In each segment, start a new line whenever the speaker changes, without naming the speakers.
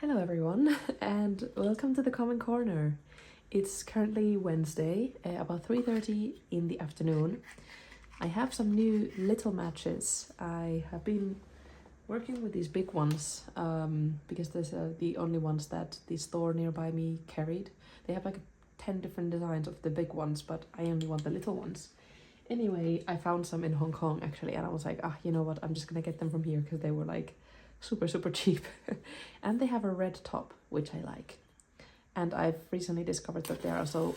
Hello everyone and welcome to the Common Corner. It's currently Wednesday, about 3:30 in the afternoon. I have some new little matches. I have been working with these big ones because these are the only ones that the store nearby me carried. They have like 10 different designs of the big ones, but I only want the little ones. Anyway, I found some in Hong Kong actually, and I was like, you know what, I'm just gonna get them from here because they were like super cheap. And they have a red top, which I like. And I've recently discovered that they are also,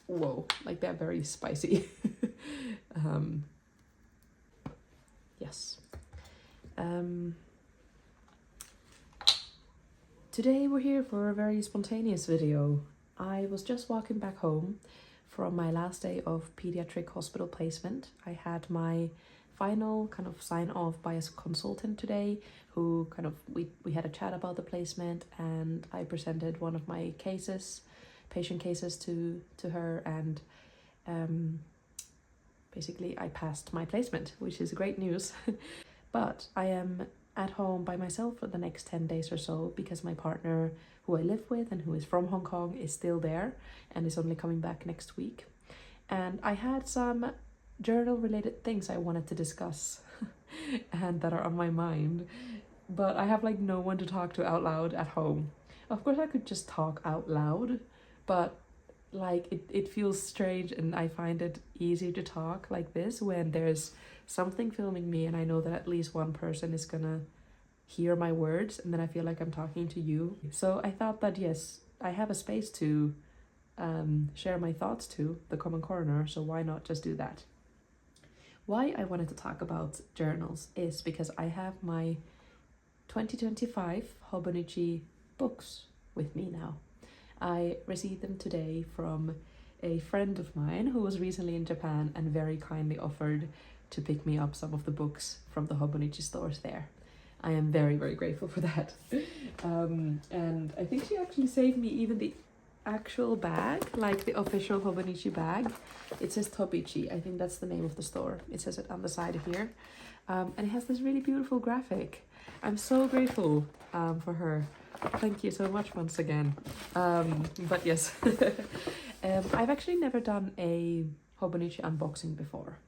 whoa, like they're very spicy. Yes. Today we're here for a very spontaneous video. I was just walking back home from my last day of pediatric hospital placement. I had my final kind of sign off by a consultant today who we had a chat about the placement, and I presented one of my patient cases to her, and basically I passed my placement, which is great news. But I am at home by myself for the next 10 days or so because my partner, who I live with and who is from Hong Kong, is still there and is only coming back next week. And I had some journal related things I wanted to discuss and that are on my mind, but I have like no one to talk to out loud at home. Of course I could just talk out loud, but like it feels strange, and I find it easier to talk like this when there's something filming me and I know that at least one person is gonna hear my words, and then I feel like I'm talking to you. So I thought that yes, I have a space to share my thoughts to the Common Corner, so why not just do that? Why I wanted to talk about journals is because I have my 2025 Hobonichi books with me now. I received them today from a friend of mine who was recently in Japan and very kindly offered to pick me up some of the books from the Hobonichi stores there. I am very grateful for that. And I think she actually saved me even the actual bag, like the official Hobonichi bag. It says Tobichi, I think that's the name of the store. It says it on the side here. And it has this really beautiful graphic. I'm so grateful for her. Thank you so much once again. But yes, I've actually never done a Hobonichi unboxing before.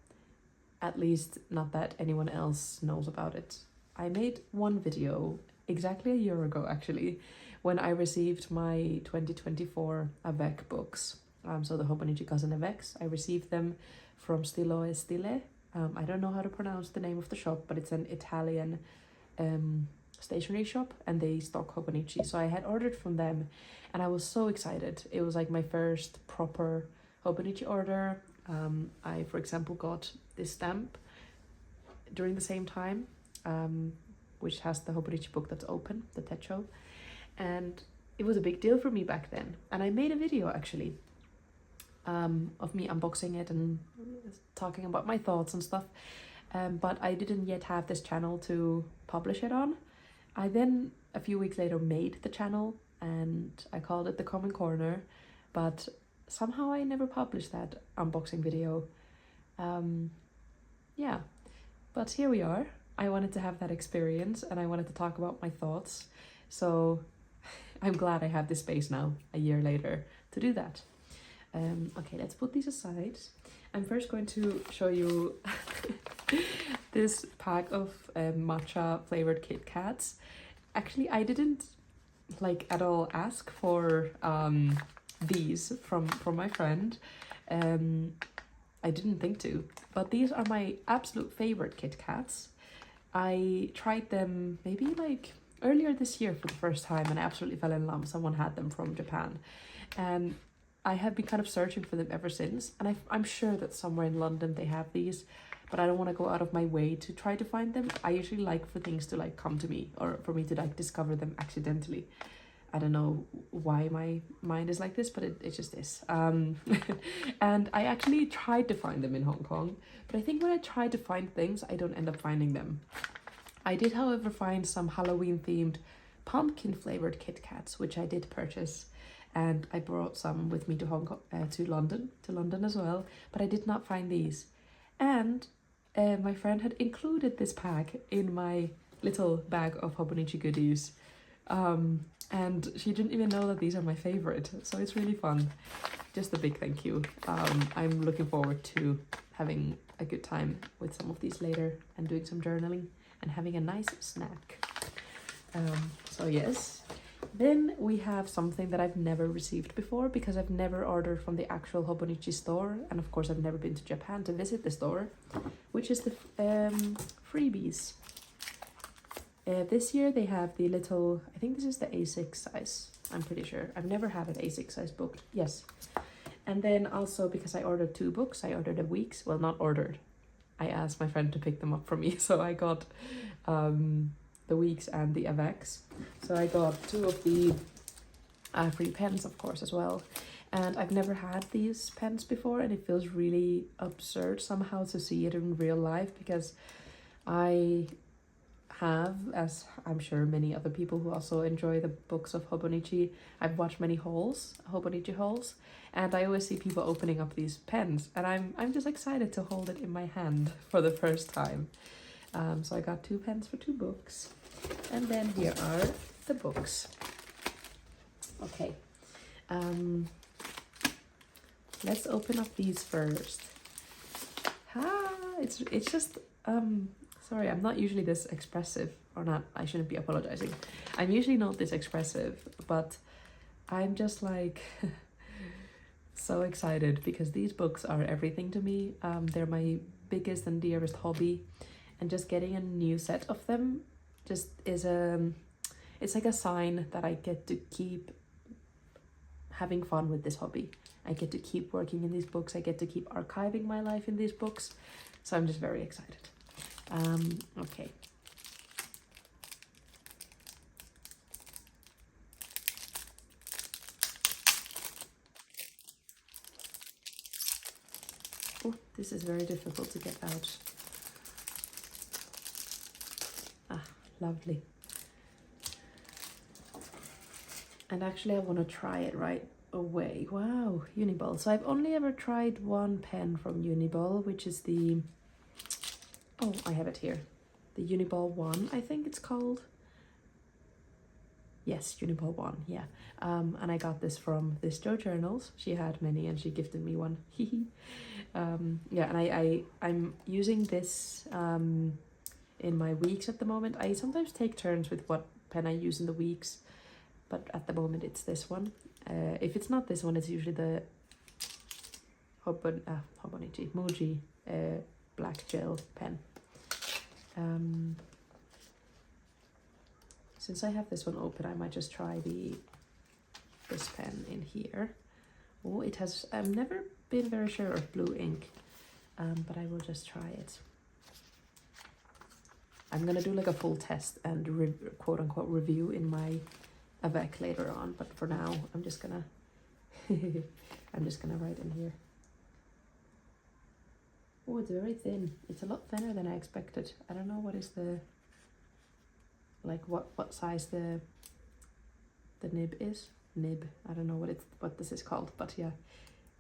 At least not that anyone else knows about it. I made one video exactly a year ago actually, when I received my 2024 Avec books. So the Hobonichi Cousin Avecs, I received them from Stilo e Stile. I don't know how to pronounce the name of the shop, but it's an Italian stationery shop, and they stock Hobonichi. So I had ordered from them and I was so excited. It was like my first proper Hobonichi order. I, for example, got this stamp during the same time, which has the Hobonichi book that's open, the Techo. And it was a big deal for me back then. And I made a video actually of me unboxing it and talking about my thoughts and stuff. But I didn't yet have this channel to publish it on. I then, a few weeks later, made the channel and I called it The Common Corner, but somehow I never published that unboxing video. Yeah, but here we are. I wanted to have that experience and I wanted to talk about my thoughts. So I'm glad I have this space now, a year later, to do that. Okay, let's put these aside. I'm first going to show you this pack of matcha flavored Kit Kats. Actually, I didn't like at all ask for these from my friend. I didn't think to, but these are my absolute favorite Kit Kats. I tried them maybe like earlier this year for the first time and I absolutely fell in love. Someone had them from Japan and I have been kind of searching for them ever since, and I'm sure that somewhere in London they have these, but I don't want to go out of my way to try to find them. I usually like for things to like come to me, or for me to like discover them accidentally. I don't know why my mind is like this, but it just is. And I actually tried to find them in Hong Kong, but I think when I try to find things, I don't end up finding them. I did, however, find some Halloween themed pumpkin flavored Kit Kats, which I did purchase. And I brought some with me to to London as well, but I did not find these. And my friend had included this pack in my little bag of Hobonichi goodies. And she didn't even know that these are my favorite, so it's really fun. Just a big thank you. I'm looking forward to having a good time with some of these later and doing some journaling and having a nice snack. So yes. Then we have something that I've never received before because I've never ordered from the actual Hobonichi store, and of course I've never been to Japan to visit the store, which is the freebies. This year they have the little, I think this is the A6 size, I'm pretty sure. I've never had an A6 size book, yes. And then also because I ordered 2 books, I ordered a week's, well not ordered, I asked my friend to pick them up for me, so I got the weeks and the avex. So I got 2 of the free pens, of course, as well. And I've never had these pens before, and it feels really absurd somehow to see it in real life, because I have, as I'm sure many other people who also enjoy the books of Hobonichi, I've watched many Hobonichi hauls, and I always see people opening up these pens, and I'm just excited to hold it in my hand for the first time. So I got 2 pens for 2 books. And then here are the books. Okay. Let's open up these first. It's just sorry, I'm not usually this expressive, or not, I shouldn't be apologizing. I'm usually not this expressive, but I'm just like so excited because these books are everything to me. They're my biggest and dearest hobby, and just getting a new set of them just is it's like a sign that I get to keep having fun with this hobby. I get to keep working in these books. I get to keep archiving my life in these books. So I'm just very excited. Okay. Oh, this is very difficult to get out. Ah, lovely. And actually I want to try it right away. Wow, Uniball. So I've only ever tried one pen from Uniball, which is the, oh, I have it here. The Uniball 1, I think it's called. Yes, Uniball 1, yeah. And I got this from this Jo Journals. She had many and she gifted me one. Yeah, and I'm using this in my weeks at the moment. I sometimes take turns with what pen I use in the weeks, but at the moment it's this one. If it's not this one, it's usually the Hobonichi Muji black gel pen. Since I have this one open, I might just try this pen in here. Oh, it has, I've never been very sure of blue ink, but I will just try it. I'm gonna do like a full test and quote unquote review in my avec later on, but for now I'm just gonna I'm just gonna write in here. Oh, it's very thin. It's a lot thinner than I expected. I don't know what is the, like what size the nib is. Nib, I don't know what this is called, but yeah.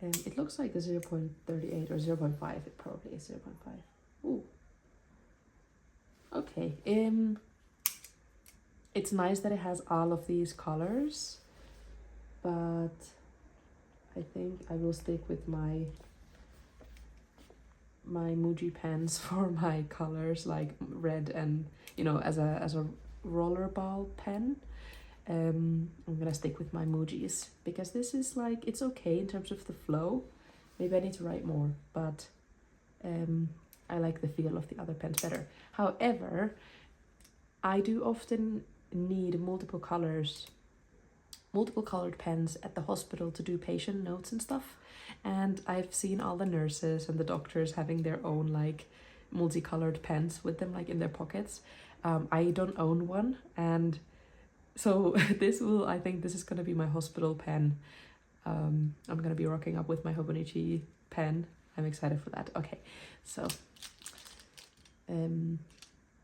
It looks like a 0.38 or 0.5. It probably is 0.5. Ooh. Okay. It's nice that it has all of these colors, but I think I will stick with my Muji pens for my colors, like red and, you know, as a rollerball pen. I'm gonna stick with my Mujis because this is like, it's okay in terms of the flow. Maybe I need to write more, but I like the feel of the other pens better. However, I do often need multiple colored pens at the hospital to do patient notes and stuff, and I've seen all the nurses and the doctors having their own like multicolored pens with them, like in their pockets. I don't own one, and so I think this is gonna be my hospital pen. I'm gonna be rocking up with my Hobonichi pen. I'm excited for that. Okay, so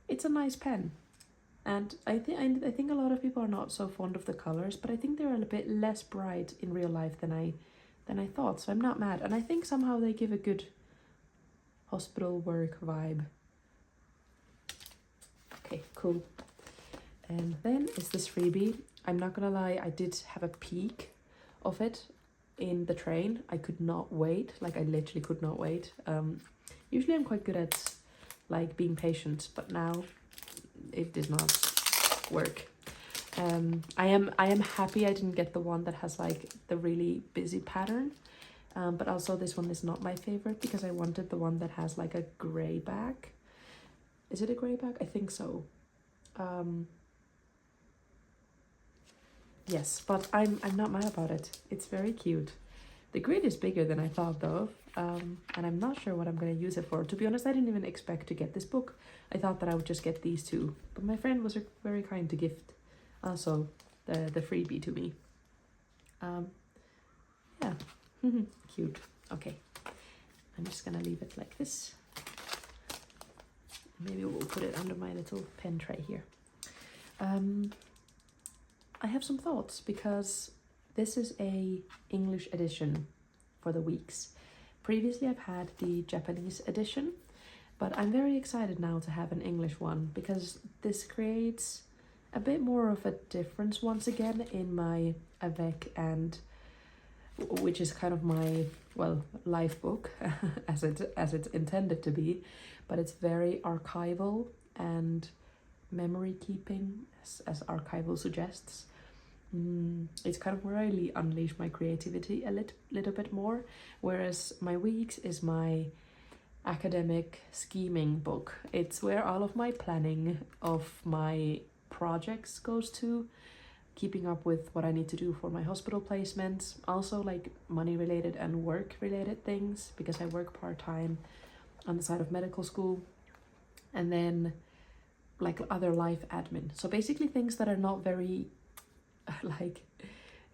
it's a nice pen. And I think a lot of people are not so fond of the colors, but I think they're a bit less bright in real life than I thought. So I'm not mad, and I think somehow they give a good hospital work vibe. Okay, cool. And then is this freebie. I'm not gonna lie, I did have a peek of it in the train. I could not wait, like I literally could not wait. Usually I'm quite good at like being patient, but now it did not work. I am happy I didn't get the one that has like the really busy pattern. But also this one is not my favorite because I wanted the one that has like a gray back. Is it a gray back? I think so. Yes, but I'm not mad about it. It's very cute. The grid is bigger than I thought though, and I'm not sure what I'm going to use it for. To be honest, I didn't even expect to get this book. I thought that I would just get these two, but my friend was very kind to gift also the freebie to me. Yeah, cute. Okay, I'm just gonna leave it like this. Maybe we'll put it under my little pen tray here. I have some thoughts because this is a English edition for the weeks. Previously I've had the Japanese edition, but I'm very excited now to have an English one because this creates a bit more of a difference once again in my avec, and which is kind of my, well, life book as it's intended to be, but it's very archival and memory keeping as archival suggests. It's kind of where I really unleash my creativity a little bit more, whereas my weeks is my academic scheming book. It's where all of my planning of my projects goes to, keeping up with what I need to do for my hospital placements, also like money related and work related things because I work part-time on the side of medical school, and then like other life admin. So basically things that are not very like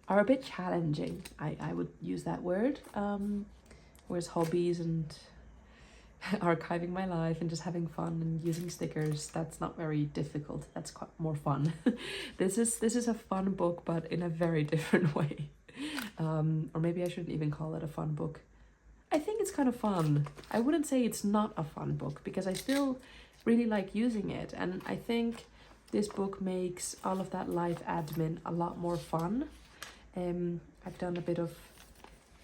are a bit challenging, I would use that word, whereas hobbies and archiving my life and just having fun and using stickers, that's not very difficult. That's quite more fun. This is a fun book, but in a very different way. Or maybe I shouldn't even call it a fun book. I think it's kind of fun. I wouldn't say it's not a fun book because I still really like using it, and I think this book makes all of that life admin a lot more fun. I've done a bit of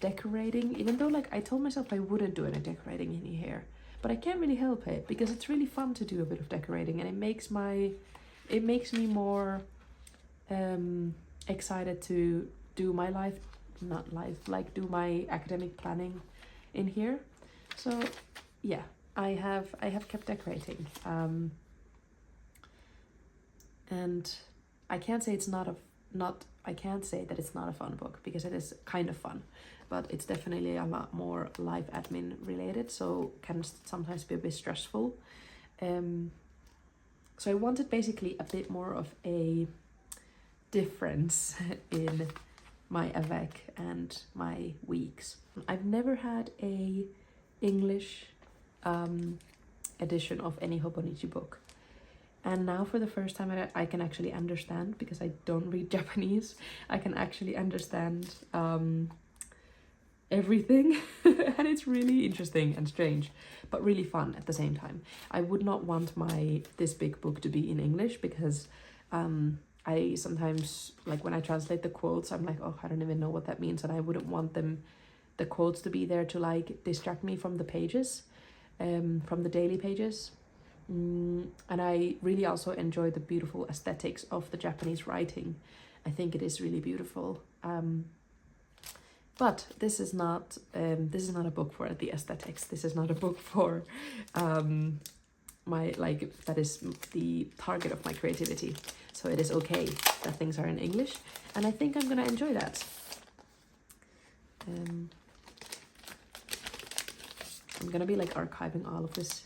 decorating, even though like I told myself I wouldn't do any decorating in here, but I can't really help it because it's really fun to do a bit of decorating, and it makes me more excited to do my do my academic planning in here. So yeah, I have kept decorating, and I can't say I can't say that it's not a fun book because it is kind of fun, but it's definitely a lot more life admin related, so can sometimes be a bit stressful. So I wanted basically a bit more of a difference in my avec and my weeks. I've never had a English edition of any Hobonichi book. And now for the first time I can actually understand, because I don't read Japanese, I can actually understand everything. And it's really interesting and strange, but really fun at the same time. I would not want this big book to be in English because I sometimes, like when I translate the quotes, I'm like, oh, I don't even know what that means, and I wouldn't want the quotes to be there to like distract me from the pages, from the daily pages. And I really also enjoy the beautiful aesthetics of the Japanese writing. I think it is really beautiful. But this is not a book for the aesthetics. This is not a book for that is the target of my creativity. So it is okay that things are in English, and I think I'm gonna enjoy that. I'm gonna be like archiving all of this.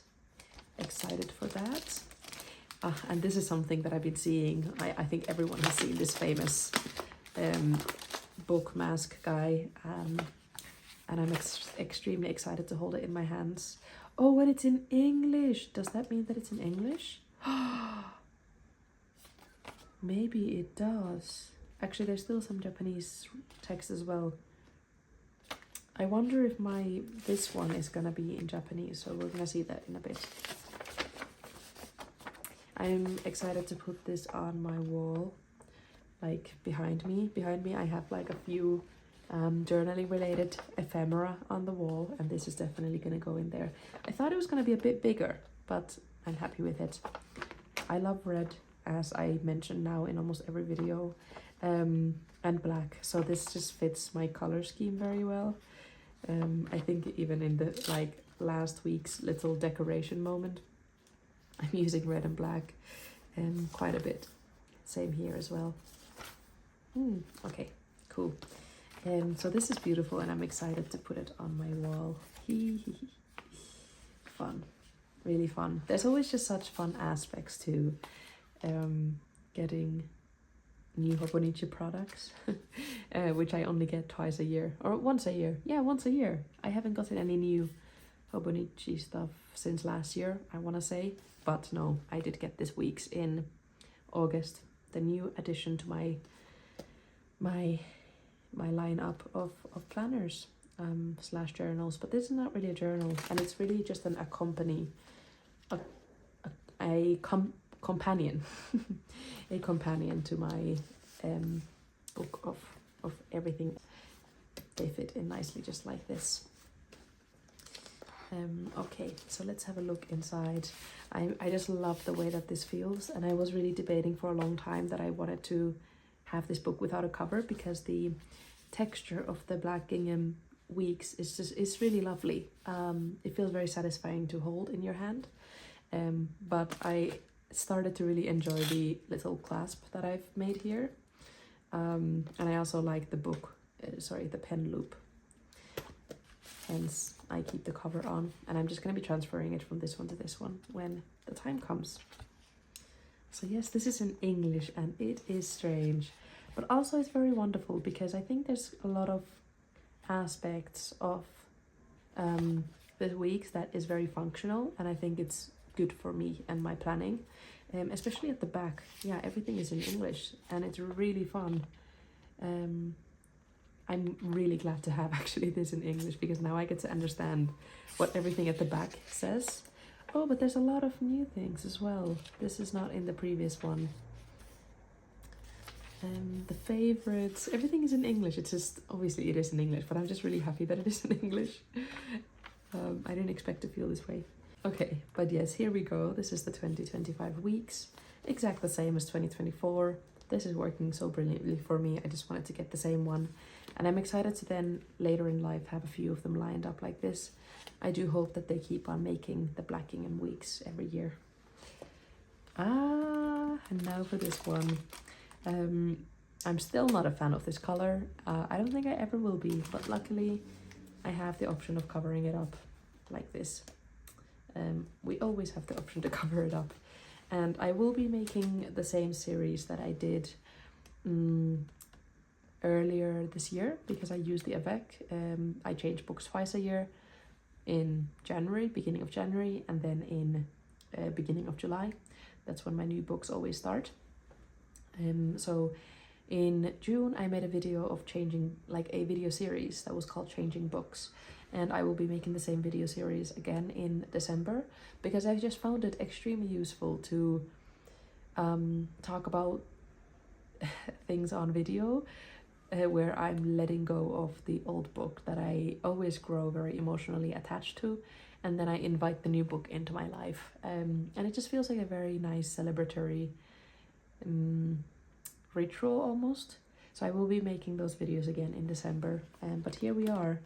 Excited for that. And this is something that I've been seeing. I think everyone has seen this famous book mask guy, and I'm extremely excited to hold it in my hands. Oh, and it's in English. Does that mean that it's in English? Maybe it does. Actually, there's still some Japanese text as well. I wonder if this one is gonna be in Japanese, so we're gonna see that in a bit. I'm excited to put this on my wall, like behind me. Behind me I have like a few journaling related ephemera on the wall, and this is definitely gonna go in there. I thought it was gonna be a bit bigger, but I'm happy with it. I love red, as I mentioned now in almost every video, and black, so this just fits my color scheme very well. I think even in the like last week's little decoration moment, I'm using red and black quite a bit. Same here as well. Okay, cool. So this is beautiful, and I'm excited to put it on my wall. Fun, really fun. There's always just such fun aspects to getting new Hobonichi products, which I only get twice a year, or once a year. Yeah, once a year. I haven't gotten any new Hobonichi stuff since last year, I want to say, but no, I did get this week's in August, the new addition to my lineup of planners slash journals. But this is not really a journal, and it's really just an companion a companion to my book of everything. They fit in nicely just like this. Okay, so let's have a look inside. I just love the way that this feels, and I was really debating for a long time that I wanted to have this book without a cover, because the texture of the black gingham weeks is really lovely. It feels very satisfying to hold in your hand, but I started to really enjoy the little clasp that I've made here, and I also like the book, the pen loop, hence I keep the cover on, and I'm just going to be transferring it from this one to this one when the time comes. So yes, this is in English, and it is strange, but also it's very wonderful, because I think there's a lot of aspects of the weeks that is very functional, and I think it's good for me and my planning, especially at the back. Yeah, everything is in English, and it's really fun. I'm really glad to have actually this in English, because now I get to understand what everything at the back says. Oh, but there's a lot of new things as well. This is not in the previous one. The favorites, everything is in English. It's just, obviously it is in English, but I'm just really happy that it is in English. I didn't expect to feel this way. Okay, but yes, here we go. This is the 2025 weeks, exact the same as 2024. This is working so brilliantly for me. I just wanted to get the same one, and I'm excited to then later in life have a few of them lined up like this. I do hope that they keep on making the black gingham weeks every year. And now for this one. I'm still not a fan of this color. I don't think I ever will be, but luckily I have the option of covering it up like this. We always have the option to cover it up, and I will be making the same series that I did earlier this year, because I use the avec. I change books twice a year, in January, beginning of January, and then in beginning of July. That's when my new books always start. So in June I made a video of changing, like a video series that was called Changing Books, and I will be making the same video series again in December, because I just found it extremely useful to talk about things on video where I'm letting go of the old book that I always grow very emotionally attached to, and then I invite the new book into my life, and it just feels like a very nice celebratory ritual almost. So I will be making those videos again in December, but here we are,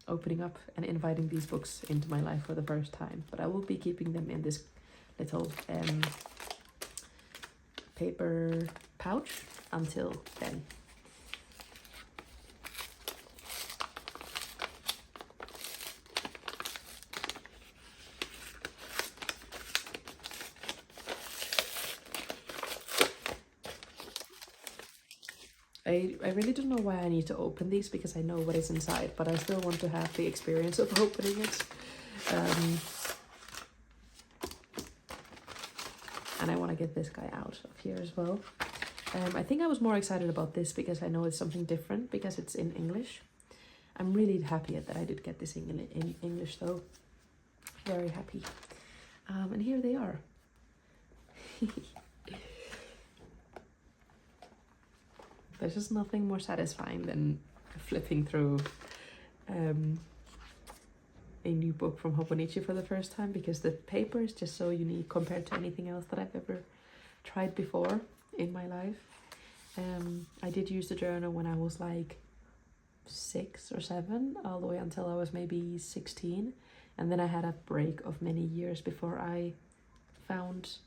opening up and inviting these books into my life for the first time. But I will be keeping them in this little paper pouch until then. I really don't know why I need to open these, because I know what is inside, but I still want to have the experience of opening it. And I want to get this guy out of here as well. I think I was more excited about this because I know it's something different, because it's in English. I'm really happy that I did get this in English though. Very happy. And here they are. There's just nothing more satisfying than flipping through a new book from Hobonichi for the first time, because the paper is just so unique compared to anything else that I've ever tried before in my life. I did use the journal when I was like 6 or 7, all the way until I was maybe 16, and then I had a break of many years before I found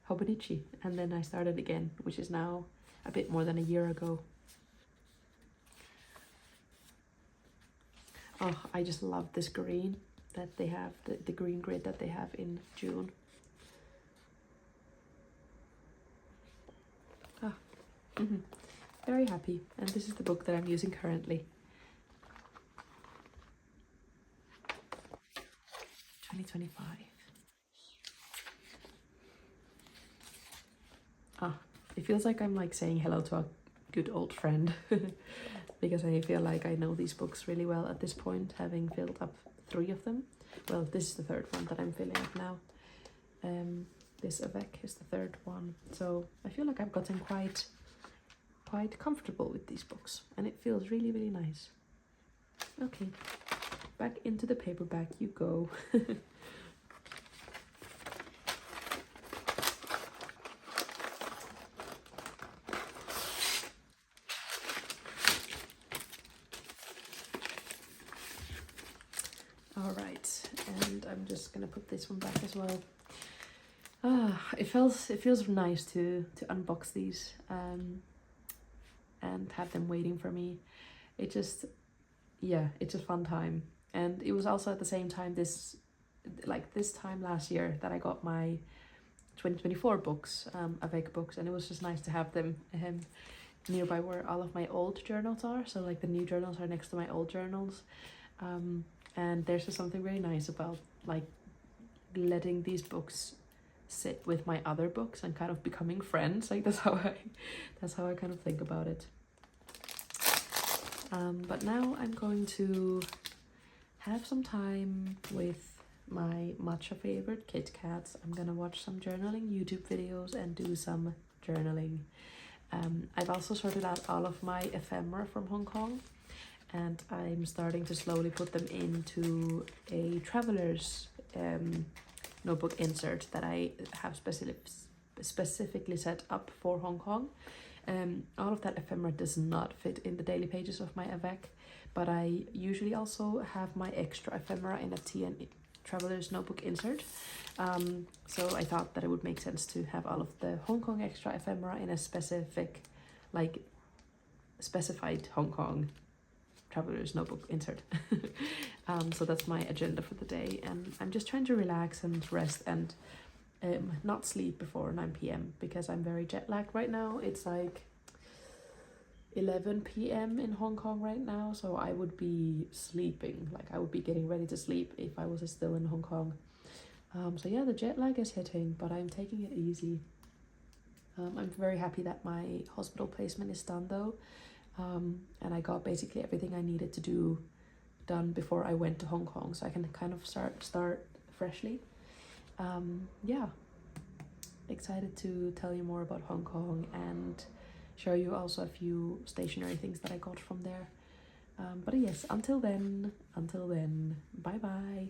Hobonichi, and then I started again, which is now a bit more than a year ago. Oh, I just love this green that they have, the green grid that they have in June. Very happy, and this is the book that I'm using currently. 2025. It feels like I'm like saying hello to a good old friend because I feel like I know these books really well at this point, having filled up 3 of them. Well, this is the 3rd one that I'm filling up now. This Avec is the 3rd one, so I feel like I've gotten quite comfortable with these books, and it feels really, really nice. Okay, back into the paperback you go. All right, and I'm just gonna put this one back as well. It feels nice to unbox these and have them waiting for me. It's a fun time, and it was also at the same time this time last year that I got my 2024 books, Avec books, and it was just nice to have them nearby where all of my old journals are. So like the new journals are next to my old journals, and there's just something really nice about like letting these books sit with my other books and kind of becoming friends. Like that's how I kind of think about it. But now I'm going to have some time with my matcha favorite, Kit Kats. I'm gonna watch some journaling YouTube videos and do some journaling. I've also sorted out all of my ephemera from Hong Kong, and I'm starting to slowly put them into a traveler's notebook insert that I have specifically set up for Hong Kong. All of that ephemera does not fit in the daily pages of my Avec, but I usually also have my extra ephemera in a TN traveler's notebook insert. So I thought that it would make sense to have all of the Hong Kong extra ephemera in a specified Hong Kong traveler's notebook insert. So that's my agenda for the day, and I'm just trying to relax and rest and not sleep before 9 p.m. because I'm very jet lagged right now. It's like 11 p.m. in Hong Kong right now, so I would be sleeping, like I would be getting ready to sleep if I was still in Hong Kong. So yeah, the jet lag is hitting, but I'm taking it easy. I'm very happy that my hospital placement is done though, and I got basically everything I needed to do done before I went to Hong Kong, so I can kind of start freshly. Yeah, excited to tell you more about Hong Kong and show you also a few stationery things that I got from there. But yes, until then, bye bye.